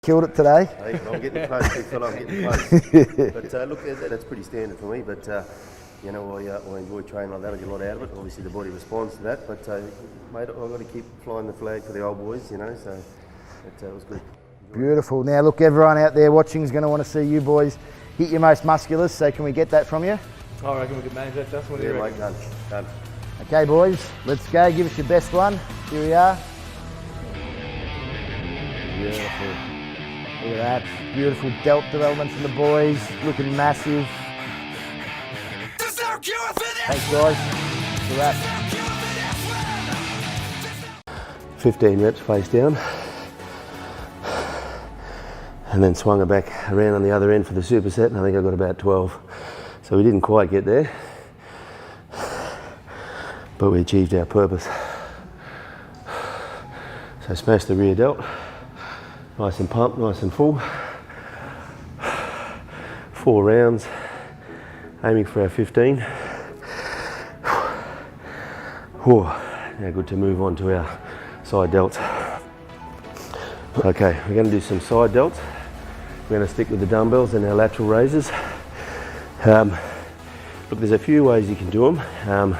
killed it today. Hey, I'm getting close, big fella, I'm getting close. But look, that's pretty standard for me, but you know, I enjoy training like that. I get a lot out of it. Obviously the body responds to that, but mate, I've got to keep flying the flag for the old boys, you know, so it was good. Beautiful. Now look, everyone out there watching is going to want to see you boys hit your most musculars, so can we get that from you? I reckon we could manage that, Justin. What do you reckon? Mate, done. Okay boys, let's go. Give us your best one. Here we are. Beautiful. Look at that. Beautiful delt development from the boys. Looking massive. Thanks guys. That's a wrap. 15 reps face down. And then swung it back around on the other end for the superset, and I think I got about 12. So we didn't quite get there, but we achieved our purpose. So smash the rear delt, nice and pumped, nice and full. 4 rounds, aiming for our 15. Now good to move on to our side delts. Okay, we're going to do some side delts. We're going to stick with the dumbbells and our lateral raises. Look, there's a few ways you can do them.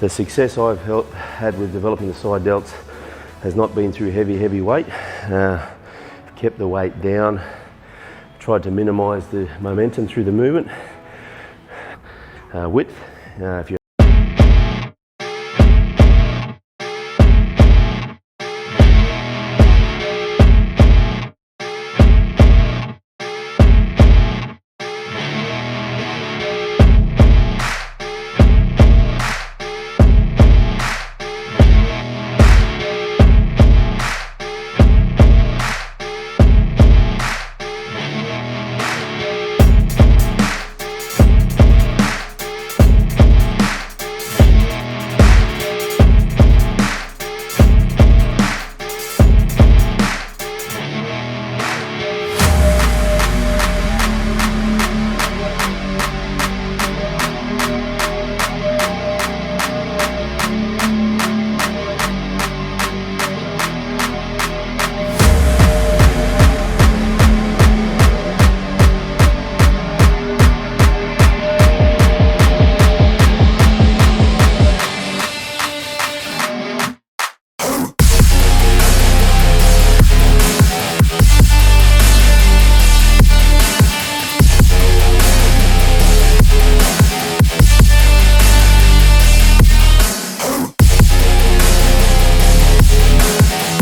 The success I've had with developing the side delts has not been through heavy weight. Kept the weight down, tried to minimise the momentum through the movement. Width, if you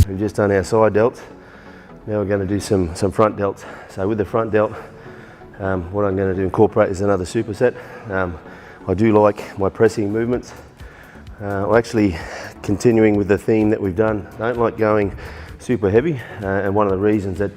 We've just done our side delts. Now we're going to do some front delts. So with the front delt, what I'm going to incorporate is another superset. I do like my pressing movements. I'm actually continuing with the theme that we've done. I don't like going super heavy, and one of the reasons that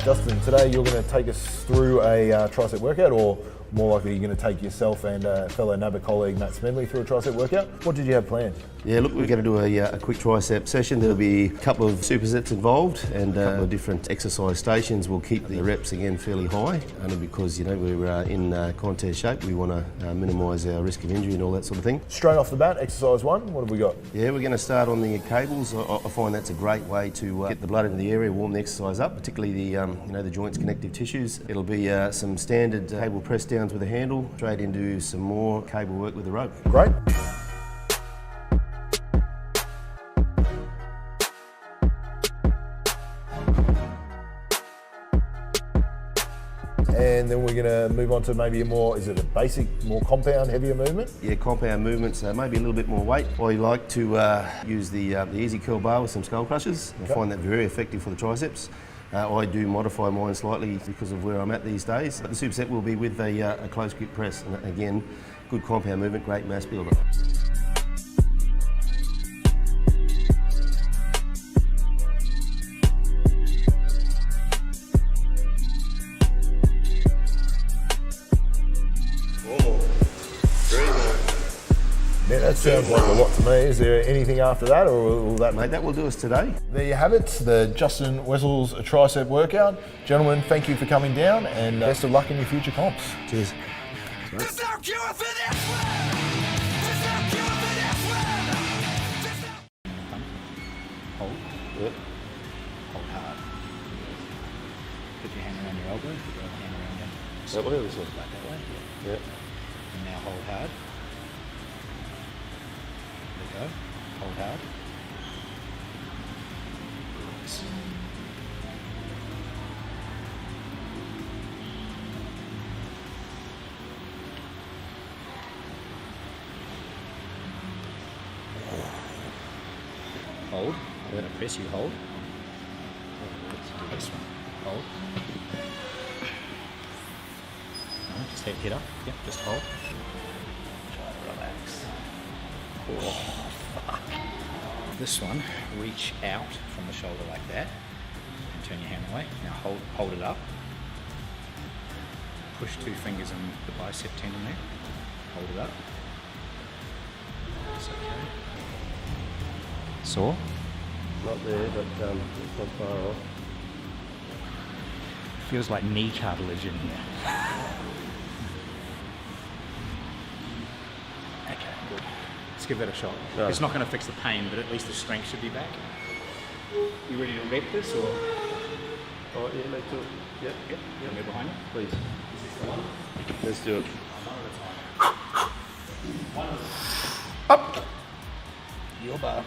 Justin, today you're going to take us through a tricep workout, or more likely you're going to take yourself and fellow NABA colleague Matt Smedley through a tricep workout. What did you have planned? Yeah, look, we're going to do a quick tricep session. There'll be a couple of supersets involved and a couple of different exercise stations. We'll keep the reps again fairly high, only because, you know, we're in contest shape. We want to minimise our risk of injury and all that sort of thing. Straight off the bat, exercise 1, what have we got? Yeah, we're going to start on the cables. I find that's a great way to get the blood into the area, warm the exercise up, particularly the joints, connective tissues. It'll be some standard cable press downs with a handle, straight into some more cable work with the rope. Great. And then we're going to move on to maybe a more, is it a basic, more compound, heavier movement? Yeah, compound movements, maybe a little bit more weight. I like to use the easy curl bar with some skull crushers. I find that very effective for the triceps. I do modify mine slightly because of where I'm at these days. But the superset will be with a close grip press. And again, good compound movement, great mass builder. Yeah, that sounds like a lot to me. Is there anything after that, or will that... Mate, that will do us today. There you have it, the Justin Wessels tricep workout. Gentlemen, thank you for coming down, and best of luck in your future comps. Cheers. There's no cure for this one! There's no cure for this one! Hold. Yep. Hold hard. Put your hand around your elbow. Put your other hand around your... That way or this way? Like that way. Yep. And now hold hard. There you go. Hold hard. Hold. I'm going to press you, hold. This one. Hold. No, just head up. Yep, just hold. Relax. Oh, fuck. This one, reach out from the shoulder like that and turn your hand away. Now hold it up. Push 2 fingers on the bicep tendon there. Hold it up. It's okay. Sore? Not there, but it's not far off. Feels like knee cartilage in here. Okay, good. Let's give that a shot. No. It's not going to fix the pain, but at least the strength should be back. You ready to rep this, or? Oh, yeah, let's do it. Yep. Yep. Can we behind you? Please. Let's do it. Up. Your bar.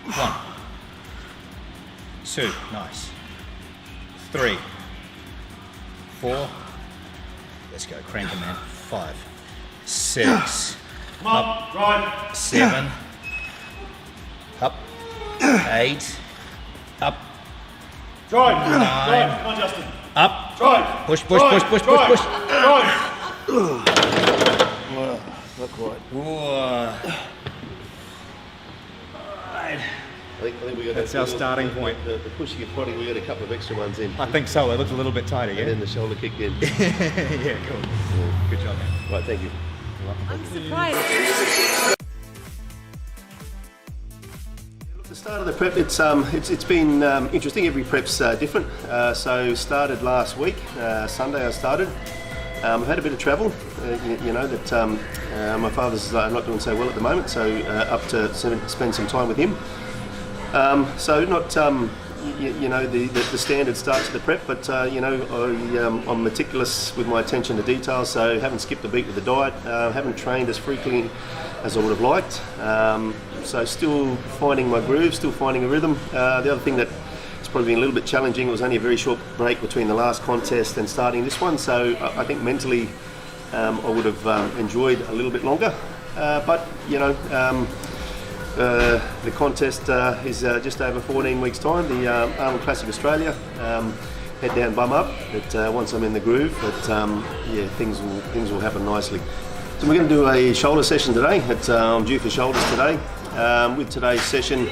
1, 2, nice. 3, 4. Let's go, crank it, man. 5, 6. Come on, right. 7. Up. 8. Up. Drive. 9. Drive. Come on, Justin. Up. Drive. Push. Drive. Push. Drive. Not quite. Whoa. I think we got That's our starting point. The pushing and prodding, we got a couple of extra ones in. I think so. It looked a little bit tighter, And yeah? then the shoulder kicked in. Yeah, cool. Good job, man. Right, thank you. I'm surprised. The start of the prep, it's been interesting. Every prep's different. So started last week, Sunday I started. I've had a bit of travel, you know that my father's not doing so well at the moment, so up to spend some time with him. So not the standard start to the prep, but I'm meticulous with my attention to detail, so haven't skipped a beat with the diet, haven't trained as frequently as I would have liked. So still finding my groove, still finding a rhythm. The other thing that it's probably been a little bit challenging, it was only a very short break between the last contest and starting this one, so I think mentally I would have enjoyed a little bit longer. But the contest is just over 14 weeks time, the Arnold Classic Australia. Head down, bum up, but once I'm in the groove, but things will happen nicely. So we're going to do a shoulder session today. I'm due for shoulders today. With today's session,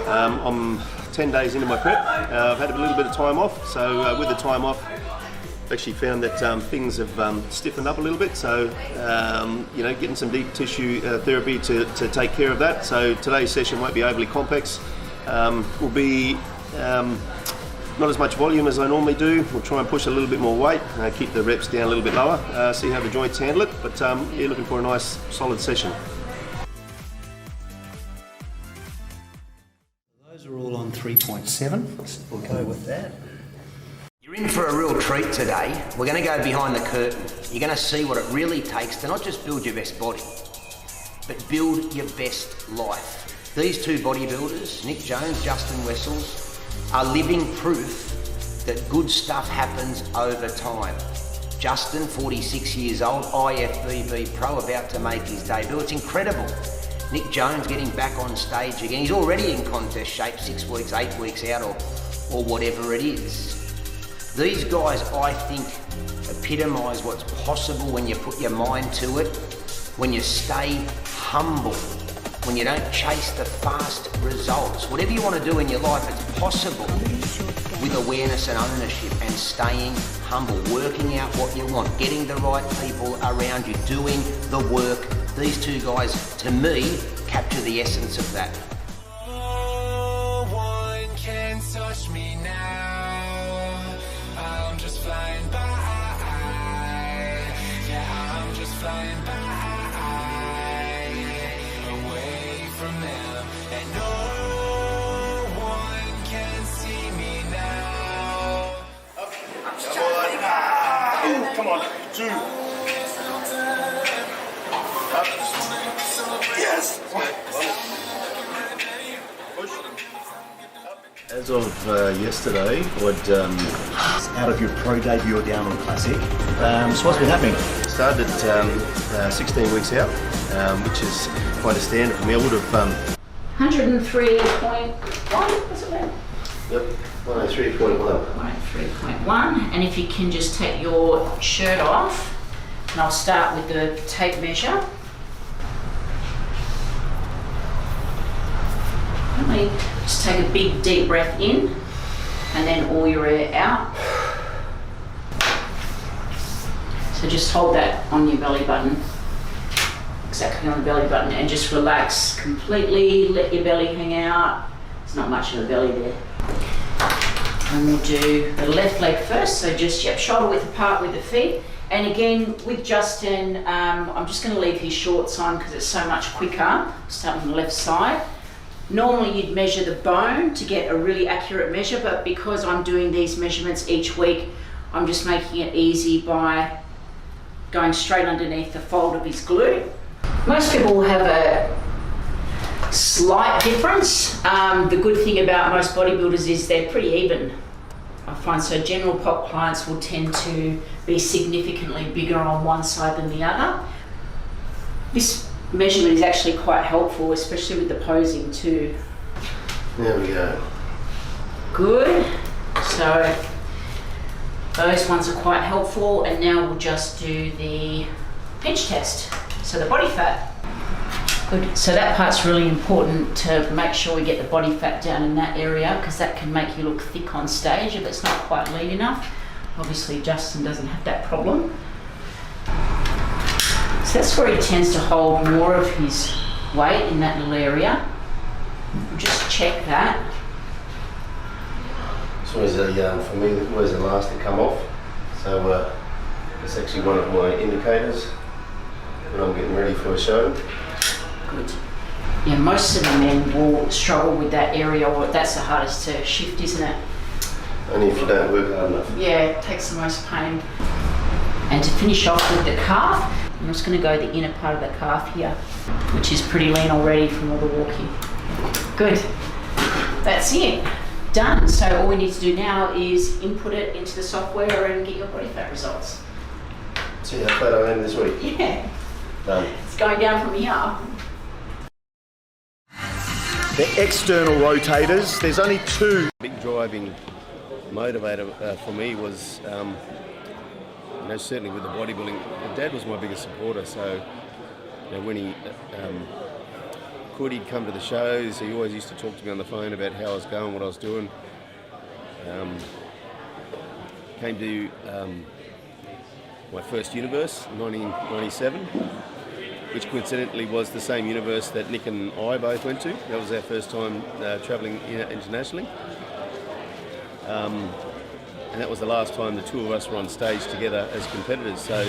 I'm 10 days into my prep. I've had a little bit of time off, so with the time off, I've actually found that things have stiffened up a little bit, so you know, getting some deep tissue therapy to take care of that. So today's session won't be overly complex. Will be not as much volume as I normally do. We'll try and push a little bit more weight, keep the reps down a little bit lower, see how the joints handle it, but yeah, looking for a nice solid session. Those are all on 3.7. We'll go with that. You're in for a real treat today. We're going to go behind the curtain. You're going to see what it really takes to not just build your best body, but build your best life. These two bodybuilders, Nick Jones, Justin Wessels, are living proof that good stuff happens over time. Justin, 46 years old, IFBB pro, about to make his debut. It's incredible. Nick Jones getting back on stage again. He's already in contest shape, 6 weeks, 8 weeks out, or whatever it is. These guys, I think, epitomise what's possible when you put your mind to it, when you stay humble, when you don't chase the fast results. Whatever you want to do in your life, it's possible with awareness and ownership and staying humble, working out what you want, getting the right people around you, doing the work. These two guys, to me, capture the essence of that. No one can touch me now. I'm just flying by. Yeah, I'm just flying by. Away from them. And no one can see me now. Come on, 2. Yes! As of yesterday, I'd Out of your pro debut or down on classic. So what's been happening? started 16 weeks out, which is quite a standard for me. I would have 103.1, what's it then? yep, 103.1. 103.1, and if you can just take your shirt off, and I'll start with the tape measure. Only just take a big deep breath in, and then all your air out. So just hold that on your belly button, exactly on the belly button, and just relax completely, let your belly hang out. There's not much of a belly there. And we'll do the left leg first, so just shoulder width apart with the feet. And again, with Justin, I'm just gonna leave his shorts on because it's so much quicker. Start on the left side. Normally you'd measure the bone to get a really accurate measure, but because I'm doing these measurements each week, I'm just making it easy by going straight underneath the fold of his glute. Most people will have a slight difference. The good thing about most bodybuilders is they're pretty even. I find so general pop clients will tend to be significantly bigger on one side than the other. This measurement is actually quite helpful, especially with the posing too. There we go. Good. So those ones are quite helpful, and now we'll just do the pinch test. So the body fat. Good. So that part's really important to make sure we get the body fat down in that area, because that can make you look thick on stage if it's not quite lean enough. Obviously Justin doesn't have that problem. So that's where he tends to hold more of his weight, in that little area. We'll just check that. It's always for me, it's always the last to come off. So it's actually one of my indicators when I'm getting ready for a show. Good. Yeah, most of the men will struggle with that area, or that's the hardest to shift, isn't it? Only if you don't work hard enough. Yeah, it takes the most pain. And to finish off with the calf, I'm just going to go the inner part of the calf here, which is pretty lean already from all the walking. Good. That's it. Done. So all we need to do now is input it into the software and get your body fat results. See how fat I am this week. Yeah. Done. It's going down from here. The external rotators, there's only 2. Big driving motivator for me was, certainly with the bodybuilding. Dad was my biggest supporter, so when he could, he'd come to the shows. He always used to talk to me on the phone about how I was going, what I was doing. Came to my first universe in 1997, which coincidentally was the same universe that Nick and I both went to. That was our first time travelling internationally. And that was the last time the two of us were on stage together as competitors. So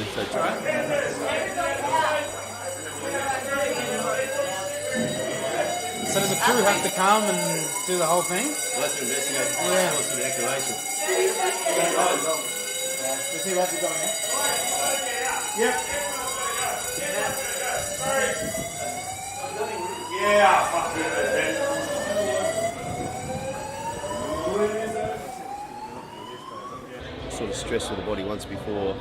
does the crew have to come and do the whole thing? Well, that's to investigate Yeah. the evacuation. Does he have to go now? Yep. Yeah, fuck Sort of stress of the body once before.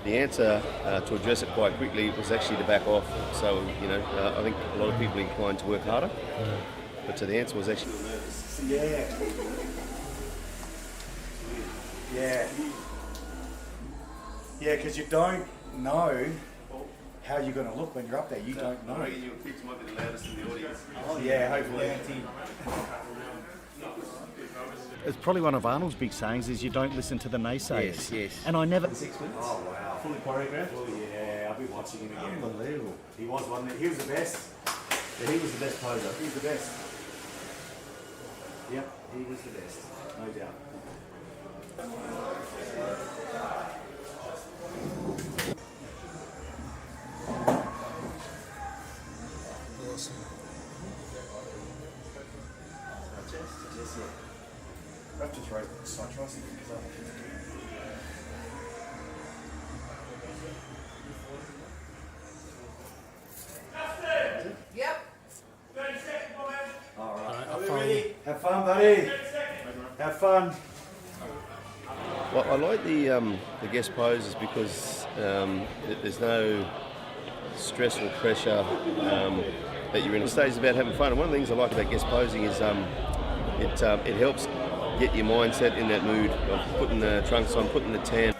The answer to address it quite quickly was actually to back off. So, I think a lot of people are inclined to work harder. But the answer was actually nervous. Yeah. Yeah. Yeah, because you don't know how you're going to look when you're up there. You don't know. I reckon your pitch might be the loudest in the audience. Oh, yeah, hopefully. It's probably one of Arnold's big sayings is you don't listen to the naysayers. Yes. And I never... 6 minutes. Oh, wow. Fully choreographed? Oh, yeah. I'll be watching him again. Unbelievable. He was, wasn't he? He was the best. Yeah, he was the best poser. He was the best. Yep, he was the best. No doubt. I have to throw citrus because Yep. all right. Are we ready? Have fun, buddy. Have fun. Well, I like the guest poses because there's no stress or pressure that you're in. The stage is about having fun, and one of the things I like about guest posing is it helps get your mindset in that mood of putting the trunks on, putting the tan.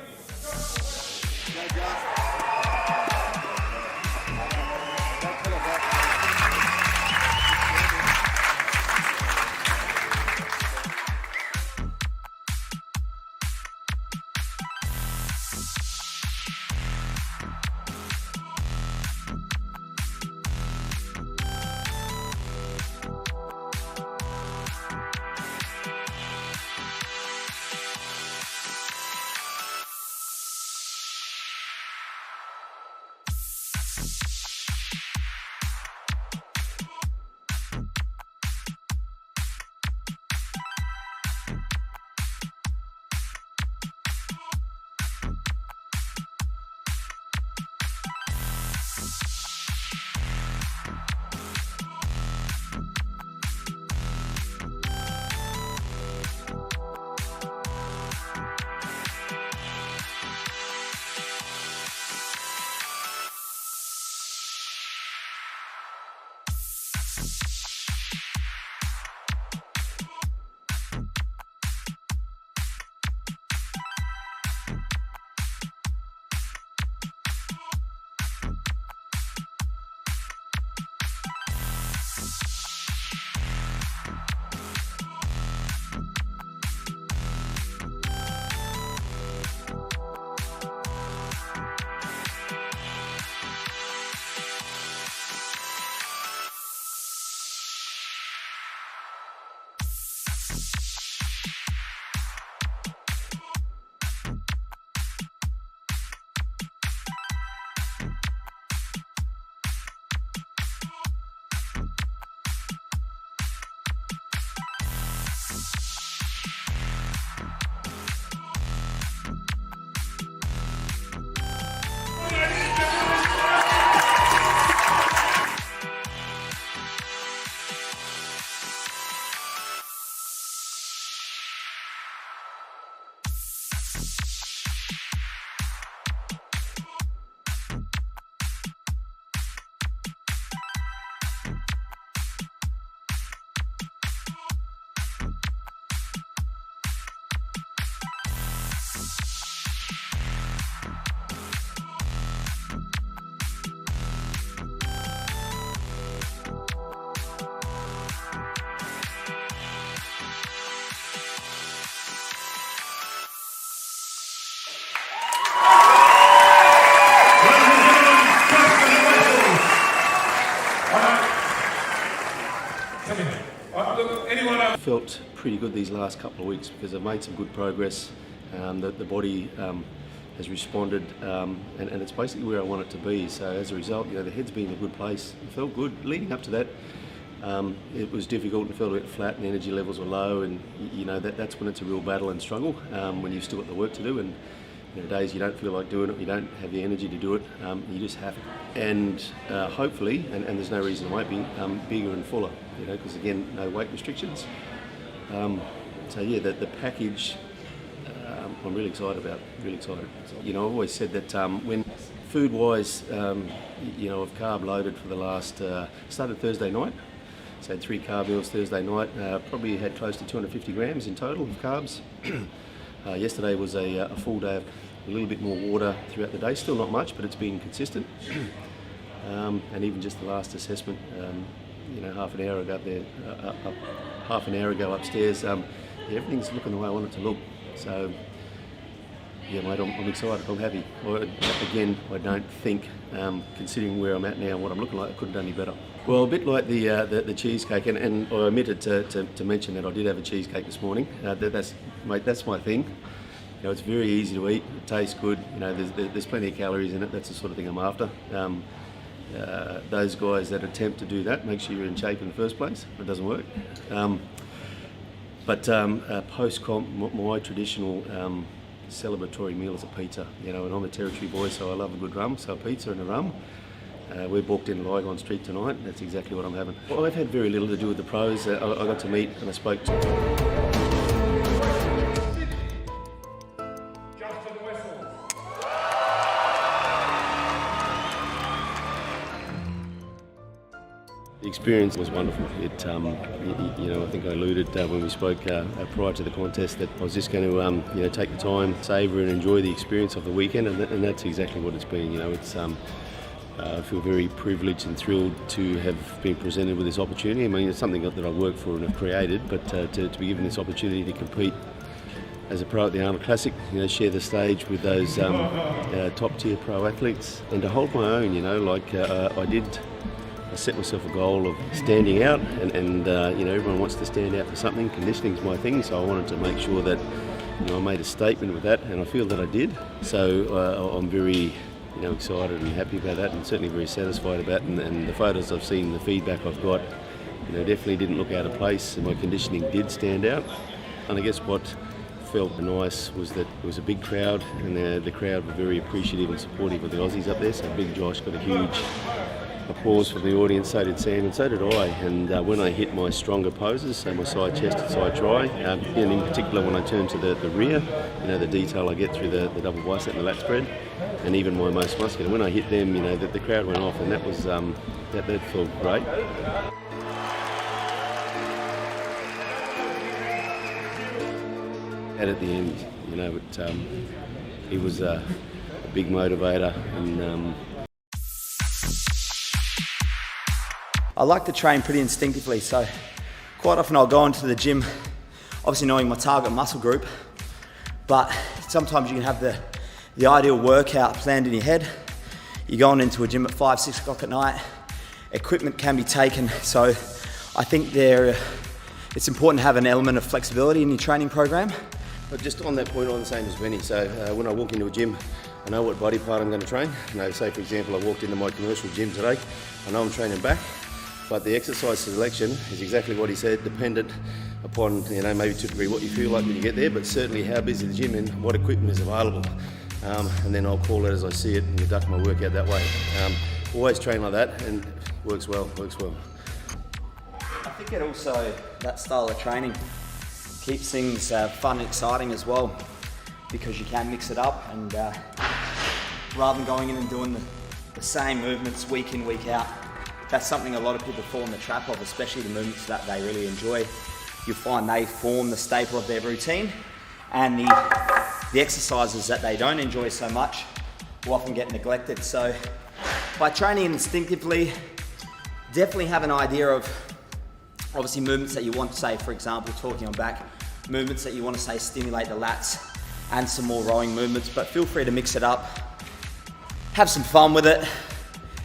felt pretty good these last couple of weeks because I've made some good progress. The body has responded, and it's basically where I want it to be. So as a result, the head's been in a good place. It felt good leading up to that. It was difficult and felt a bit flat, and energy levels were low, and that's when it's a real battle and struggle, when you've still got the work to do, and days you don't feel like doing it, you don't have the energy to do it, you just have to. And hopefully, and there's no reason it won't be, bigger and fuller, because again, no weight restrictions. So yeah, the package, I'm really excited about, really excited. I've always said that when food-wise, I've carb loaded for the last, started Thursday night, so I had 3 carb meals Thursday night, probably had close to 250 grams in total of carbs. Yesterday was a full day of a little bit more water throughout the day, still not much, but it's been consistent. And even just the last assessment, half an hour ago up there, half an hour ago upstairs, everything's looking the way I want it to look. So yeah, mate, I'm excited, I'm happy. Again, I don't think, considering where I'm at now and what I'm looking like, I couldn't have done any better. Well, a bit like the cheesecake, and I omitted to mention that I did have a cheesecake this morning. That's my thing. It's very easy to eat, it tastes good, there's plenty of calories in it, that's the sort of thing I'm after. Those guys that attempt to do that, make sure you're in shape in the first place, it doesn't work. But post-comp, my traditional celebratory meal is a pizza, and I'm a territory boy, so I love a good rum, so a pizza and a rum. We're booked in Lygon Street tonight, that's exactly what I'm having. Well, I've had very little to do with the pros. I got to meet and I spoke to Wessels. The experience was wonderful. It, I think I alluded when we spoke prior to the contest that I was just going to, take the time, savour and enjoy the experience of the weekend, and that's exactly what it's been. It's I feel very privileged and thrilled to have been presented with this opportunity. I mean, it's something that I've worked for and have created, but to be given this opportunity to compete as a pro at the Arnold Classic, share the stage with those top-tier pro athletes, and to hold my own, I set myself a goal of standing out, and everyone wants to stand out for something. Conditioning's my thing, so I wanted to make sure that I made a statement with that, and I feel that I did. So I'm very excited and happy about that, and certainly very satisfied about it. And the photos I've seen, the feedback I've got, definitely didn't look out of place, and my conditioning did stand out. And I guess what felt nice was that it was a big crowd, and the crowd were very appreciative and supportive of the Aussies up there. So Big Josh got a huge applause from the audience, so did Sam, and so did I. And when I hit my stronger poses, so my side chest and side try, and in particular when I turn to the rear, the detail I get through the double bicep and the lat spread, and even my most muscular, when I hit them, the crowd went off, and that was that felt great. And at the end, he was a big motivator, and I like to train pretty instinctively, so quite often I'll go into the gym, obviously knowing my target muscle group, but sometimes you can have the ideal workout planned in your head. You're going into a gym at 5, 6 o'clock at night, equipment can be taken, so I think it's important to have an element of flexibility in your training program. But just on that point, I'm the same as Benny. So when I walk into a gym, I know what body part I'm going to train. Say for example, I walked into my commercial gym today, I know I'm training back, but the exercise selection is exactly what he said, dependent upon, maybe typically what you feel like when you get there, but certainly how busy the gym and what equipment is available. And then I'll call it as I see it and conduct my workout that way. Always train like that, and works well. I think it also, that style of training keeps things fun and exciting as well, because you can mix it up, and rather than going in and doing the same movements week in, week out, that's something a lot of people fall in the trap of, especially the movements that they really enjoy. You find they form the staple of their routine, and the exercises that they don't enjoy so much will often get neglected. So by training instinctively, definitely have an idea of obviously movements that you want to, say, for example, talking on back, movements that you want to, say, stimulate the lats, and some more rowing movements, but feel free to mix it up. Have some fun with it,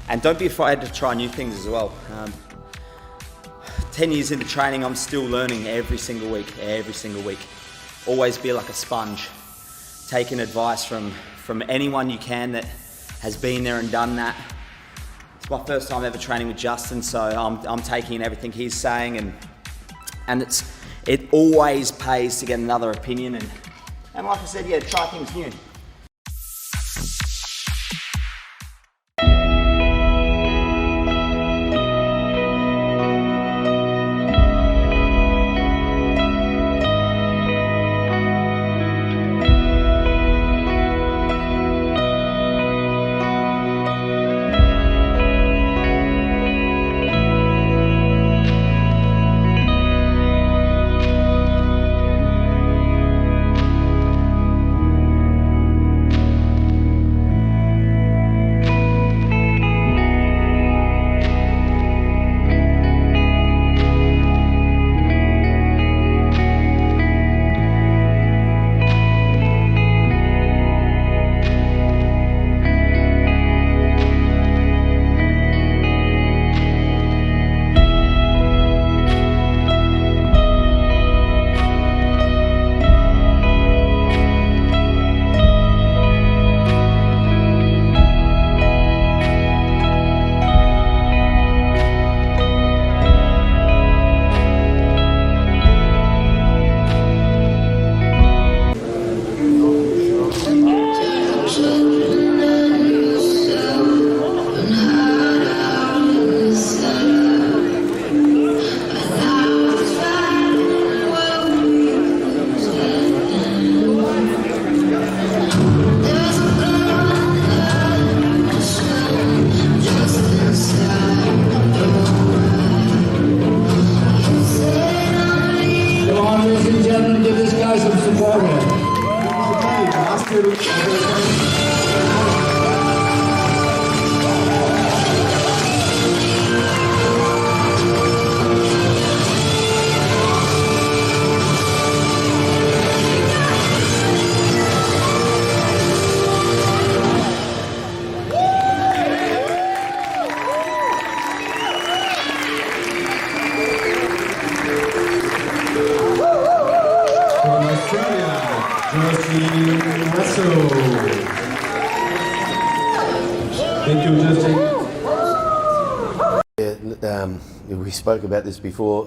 and don't be afraid to try new things as well. 10 years into training, I'm still learning every single week. Always be like a sponge, taking advice from anyone you can that has been there and done that. It's my first time ever training with Justin, so I'm taking in everything he's saying, and it always pays to get another opinion, and like I said, yeah, try things new. We spoke about this before.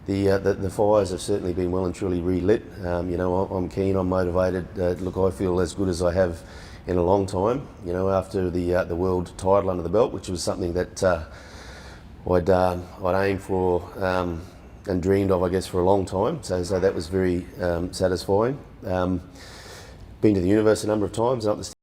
The fires have certainly been well and truly relit. I'm keen, I'm motivated. Look, I feel as good as I have in a long time. After the world title under the belt, which was something that I'd aimed for and dreamed of, I guess, for a long time. So that was very satisfying. Been to the universe a number of times, up the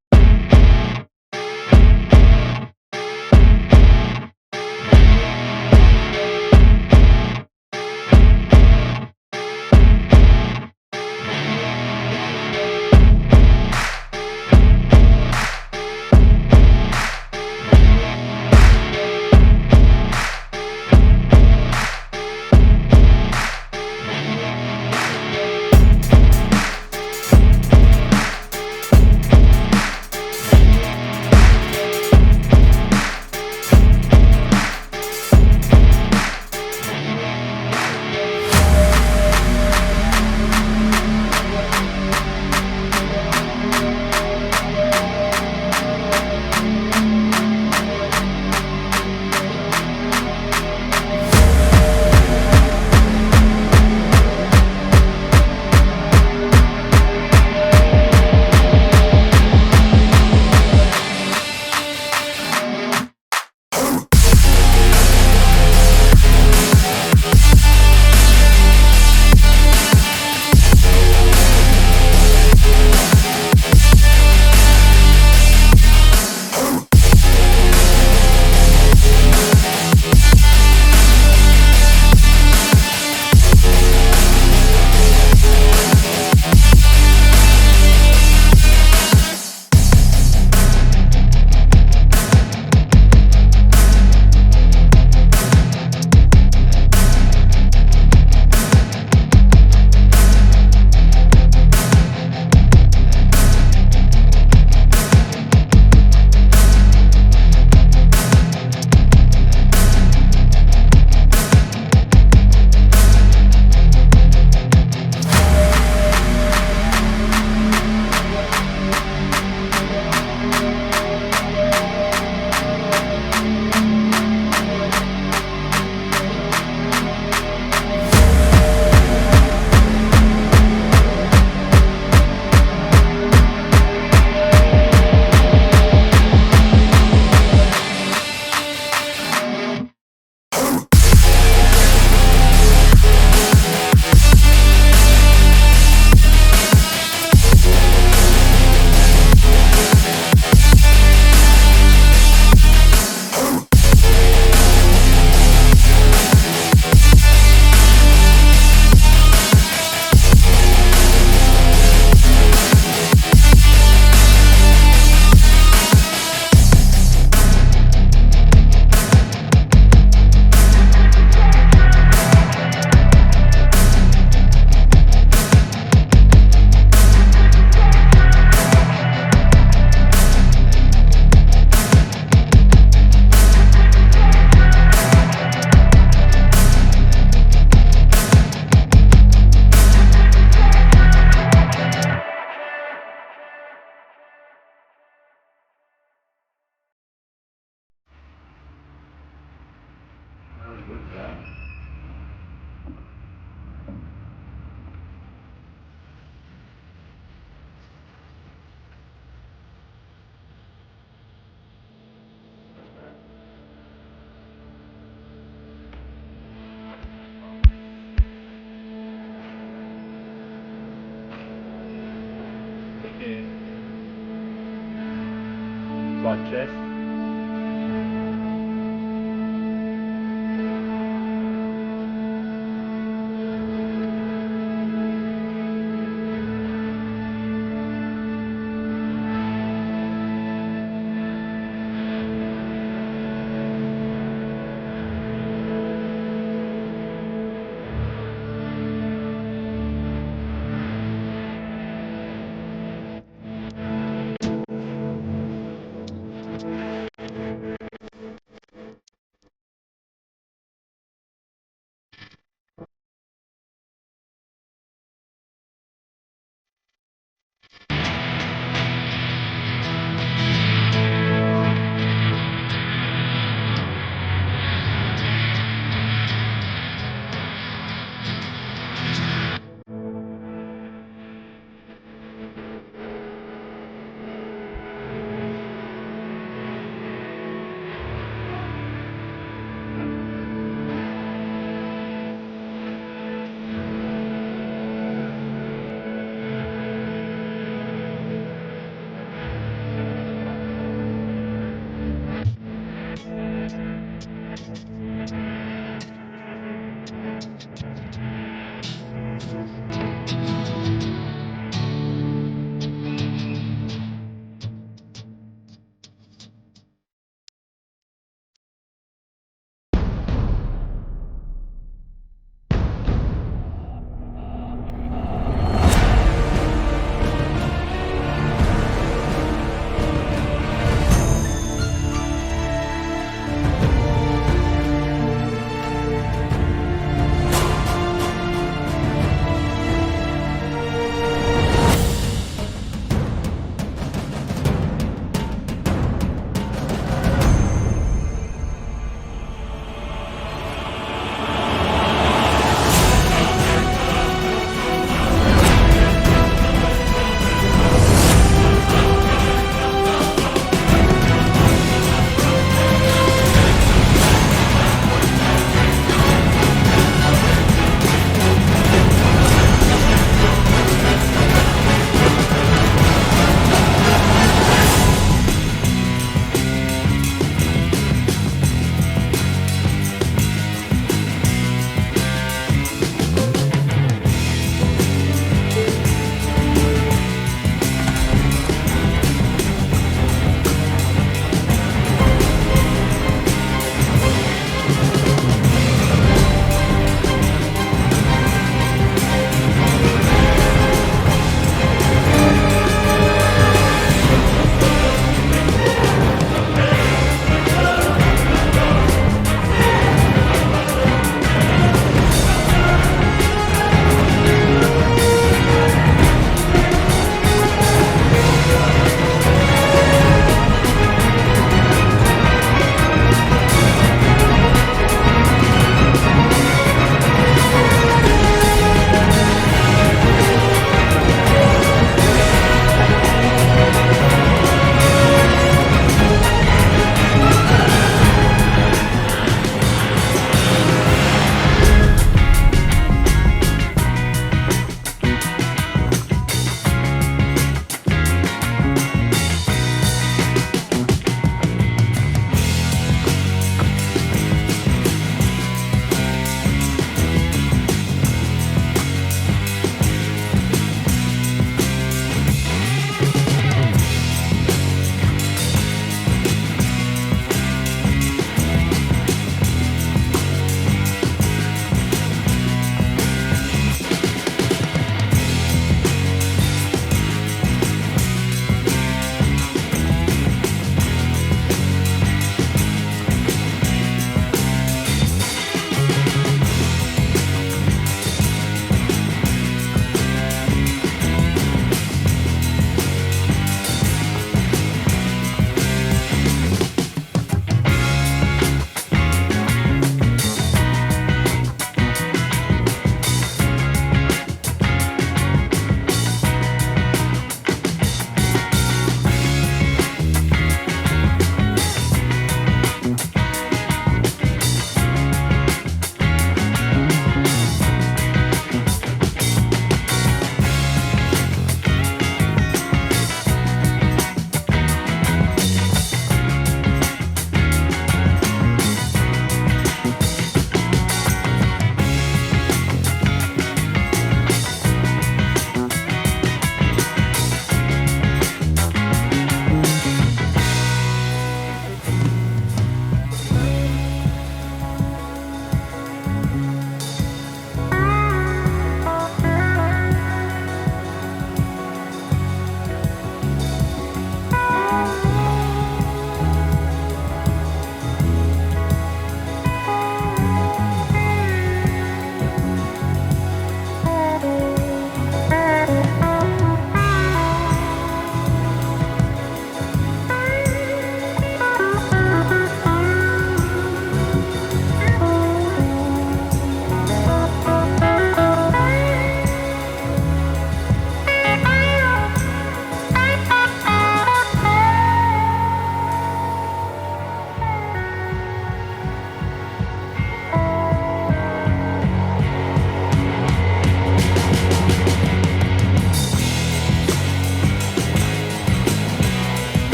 Slight chest.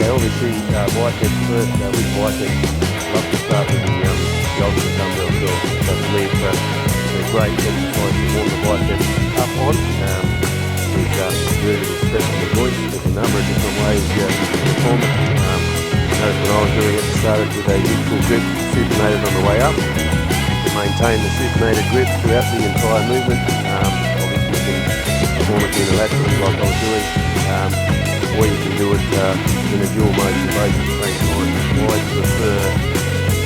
obviously biceps first. With biceps, I love to start with the ultimate dumbbell curl. So for me, it's a great exercise to warm the biceps up on. With really stressing the joints. There's a number of different ways you can perform it. Notice when I was doing it, I started with a neutral grip, supinated on the way up. To maintain the supinated grip throughout the entire movement. Obviously you can perform it unilaterally like I was doing. Or you can do it in a dual motion both at the same time. I prefer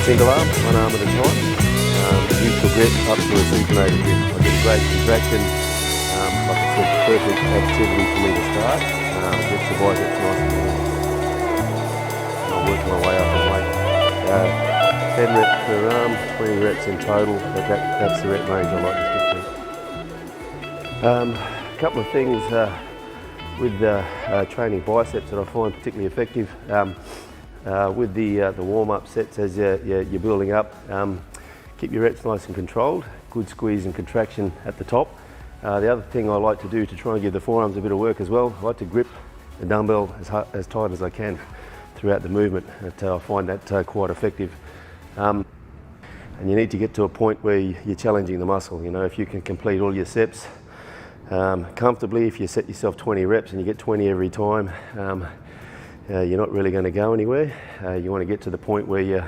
single arm, one arm at a time. Neutral grip up to a supinated grip. I get a great contraction. Like I said, perfect activity for me to start. Gets the biceps nice and warm. And I'll work my way up and weight. 10 reps per arm, 20 reps in total, but that's the rep range I like to stick to. A couple of things with training biceps that I find particularly effective. With the warm-up sets as you're building up, keep your reps nice and controlled, good squeeze and contraction at the top. The other thing I like to do to try and give the forearms a bit of work as well, I like to grip the dumbbell as tight as I can throughout the movement. I find that quite effective. And you need to get to a point where you're challenging the muscle. You know, if you can complete all your sets comfortably, if you set yourself 20 reps and you get 20 every time, you're not really going to go anywhere. You want to get to the point where you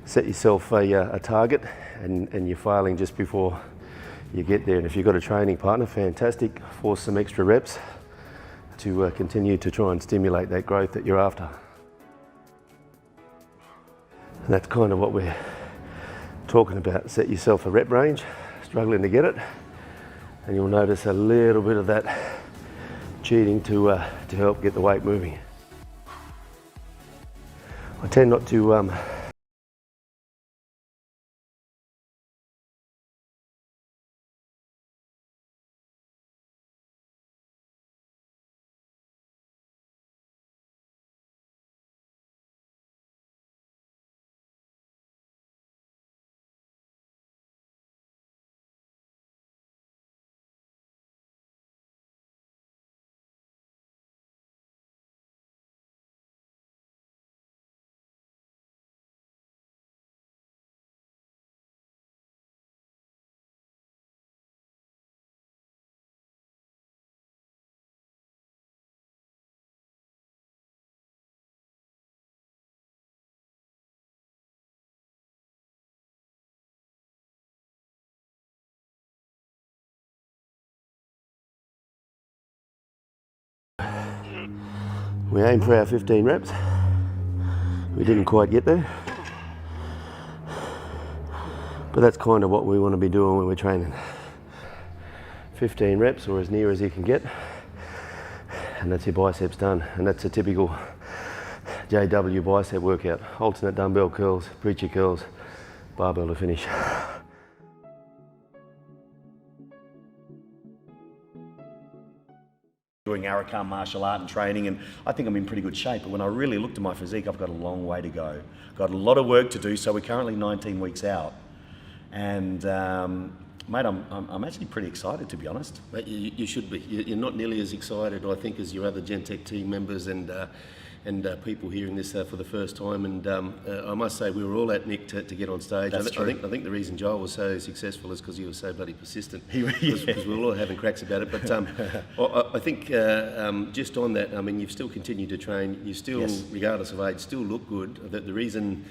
set yourself a target and you're failing just before you get there. And if you've got a training partner, fantastic, force some extra reps to continue to try and stimulate that growth that you're after. And that's kind of what we're talking about. Set yourself a rep range, struggling to get it, and you'll notice a little bit of that cheating to help get the weight moving. I tend not to we aim for our 15 reps. We didn't quite get there, but that's kind of what we want to be doing when we're training. 15 reps or as near as you can get, and that's your biceps done. And that's a typical JW bicep workout. Alternate dumbbell curls, preacher curls, barbell to finish. Doing Arakam martial art and training, and I think I'm in pretty good shape. But when I really looked at my physique, I've got a long way to go. Got a lot of work to do. So we're currently 19 weeks out, and mate, I'm actually pretty excited, to be honest. Mate, you should be. You're not nearly as excited, I think, as your other Gentech team members and people hearing this for the first time. And I must say, we were all at Nick to get on stage. That's true. I think the reason Joel was so successful is because he was so bloody persistent. Because we were all having cracks about it. But I think just on that, I mean, you've still continued to train. You still, Yes. regardless of age, still look good. The reason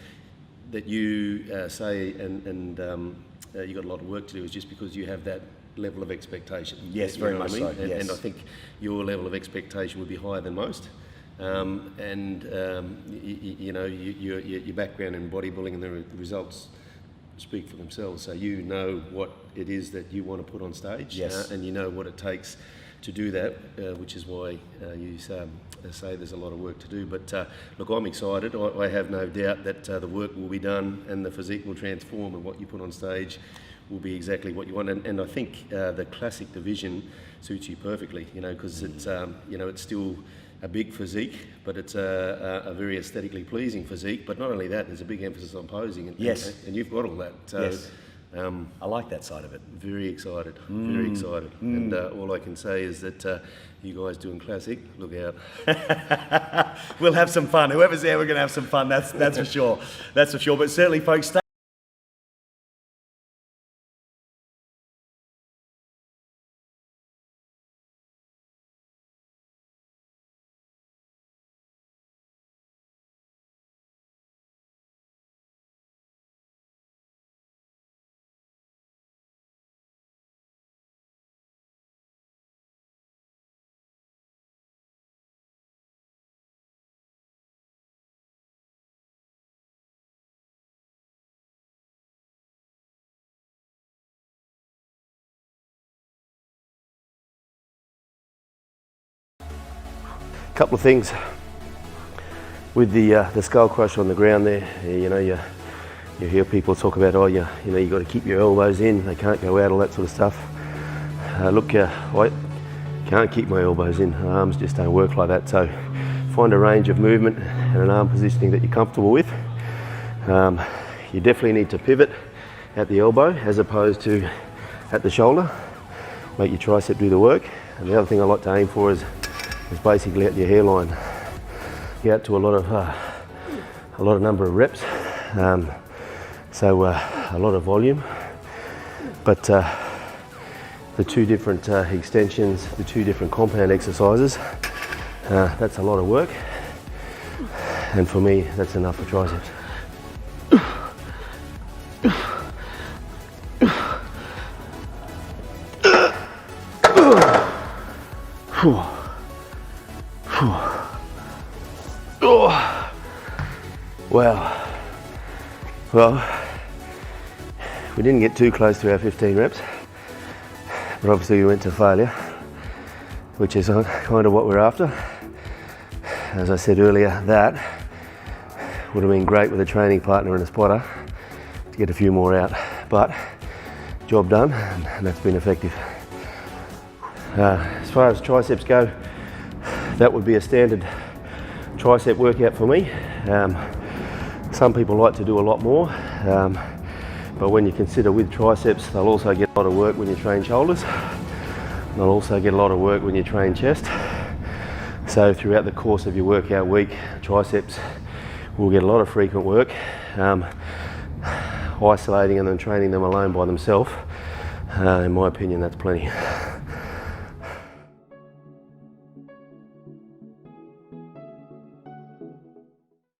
that you say you got a lot of work to do is just because you have that level of expectation. Yes, You very know much what I mean? so, yes. And I think your level of expectation would be higher than most. You know, your background in bodybuilding and the results speak for themselves. So you know what it is that you want to put on stage, Yes. and you know what it takes to do that, which is why you say there's a lot of work to do. But look, I'm excited. I have no doubt that the work will be done and the physique will transform, and what you put on stage will be exactly what you want. And I think the classic division suits you perfectly, you know, because it's you know, it's still a big physique, but it's a very aesthetically pleasing physique. But not only that, there's a big emphasis on posing, and Yes. and you've got all that. So Yes. I like that side of it. Very excited, very excited. And all I can say is that you guys doing classic, look out. We'll have some fun. Whoever's there, we're going to have some fun. That's for sure. That's for sure. But certainly, folks, stay Couple of things with the skull crusher on the ground there. You hear people talk about, oh, you got to keep your elbows in, they can't go out, all that sort of stuff. I can't keep my elbows in, my arms just don't work like that. So find a range of movement and an arm positioning that you're comfortable with. You definitely need to pivot at the elbow as opposed to at the shoulder. Make your tricep do the work. And the other thing I like to aim for is basically at your hairline. Get out to a lot of number of reps, so a lot of volume. But the two different extensions, the two different compound exercises, that's a lot of work. And for me, that's enough for triceps. Wow. Well, we didn't get too close to our 15 reps, but obviously we went to failure, which is kind of what we're after. As I said earlier, that would have been great with a training partner and a spotter to get a few more out, but job done, and that's been effective. As far as triceps go, that would be a standard tricep workout for me. Some people like to do a lot more, but when you consider with triceps, they'll also get a lot of work when you train shoulders. They'll also get a lot of work when you train chest. So throughout the course of your workout week, triceps will get a lot of frequent work. Isolating and then training them alone by themselves, in my opinion, that's plenty.